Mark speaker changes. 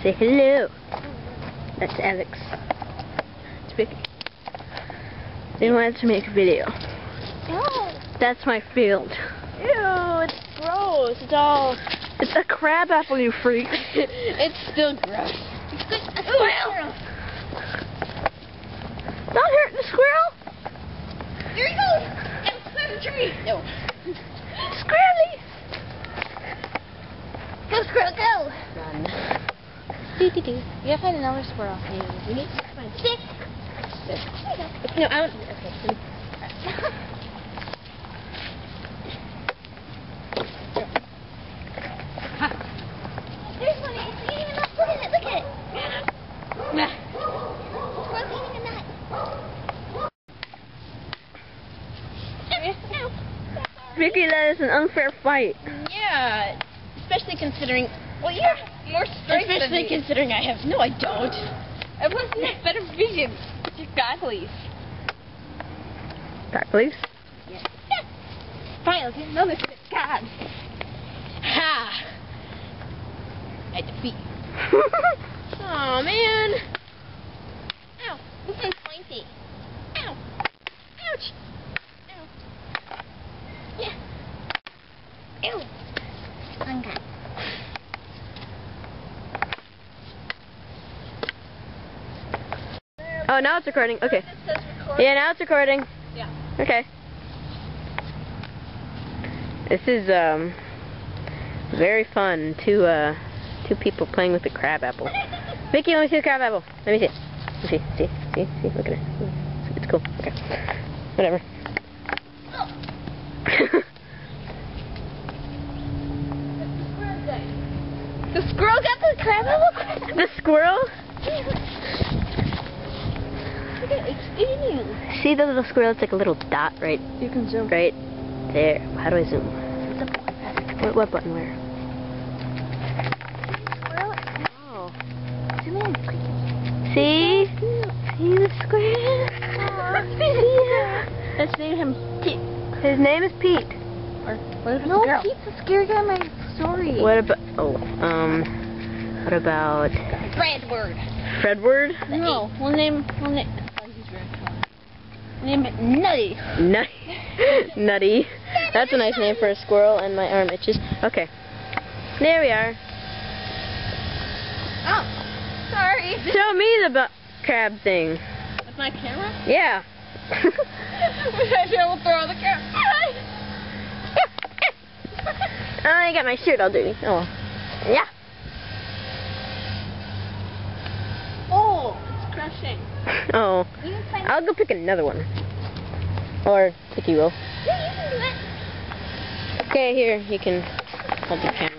Speaker 1: Say hello. That's Alex. It's Vicky. They wanted to make a video.
Speaker 2: No.
Speaker 1: That's my field.
Speaker 2: Ew, it's gross.
Speaker 1: It's a crab apple, you freak.
Speaker 2: It's still gross. It's good. A squirrel.
Speaker 1: Don't hurt the squirrel.
Speaker 2: Here he goes. And climb the tree. No.
Speaker 1: Squirrely.
Speaker 2: Go, squirrel, go.
Speaker 1: Run.
Speaker 2: You gotta find another squirrel. We need 6. No, I don't. Okay. There's one. It's eating a nut. Look at it. Look at it. Squirrel's eating a nut. No.
Speaker 1: Vicky, that is an unfair fight.
Speaker 2: Yeah, especially considering. Well, you have more strength. Especially considering I have. No, I don't. Everyone has better vision. It's your goggles.
Speaker 1: Goggles?
Speaker 2: Yeah. Fine, let's get another for the God. Ha! I defeat you. Oh man. Ow! This one's pointy. Ow! Ouch! Ow! Yeah. Ew! Okay.
Speaker 1: Oh, now it's recording. Okay. Yeah, now it's recording.
Speaker 2: Yeah.
Speaker 1: Okay. This is very fun. Two people playing with the crab apple. Vicky, let me see the crab apple. Let me see it. Let me see. See. Look at it. It's cool. Okay. Whatever.
Speaker 2: The squirrel got the crab apple?
Speaker 1: The squirrel?
Speaker 2: Look at it, it's eating.
Speaker 1: See the little squirrel? It's like a little dot right.
Speaker 2: You can zoom.
Speaker 1: Right there. How do I zoom? What button? Where?
Speaker 2: Squirrel?
Speaker 1: Oh.
Speaker 2: Zoom in.
Speaker 1: See? See the squirrel?
Speaker 2: Let's name him Pete.
Speaker 1: His name is Pete.
Speaker 2: Or what if it's a girl? Pete's a scary guy in my story.
Speaker 1: What about? What about?
Speaker 2: Fredward.
Speaker 1: Fredward?
Speaker 2: No, we'll name. Oh, he's very tall. Name it Nutty.
Speaker 1: Nutty. That's a nice name for a squirrel, and my arm itches. Okay. There we are.
Speaker 2: Oh, sorry.
Speaker 1: Show me the crab thing.
Speaker 2: With my camera?
Speaker 1: Yeah.
Speaker 2: I will throw the camera.
Speaker 1: I got my shirt all dirty. Oh. Yeah.
Speaker 2: Oh, it's crushing.
Speaker 1: Oh. I'll go pick another one. Or Vicky will.
Speaker 2: Yeah, you can do it.
Speaker 1: Okay, here, you can hold the camera.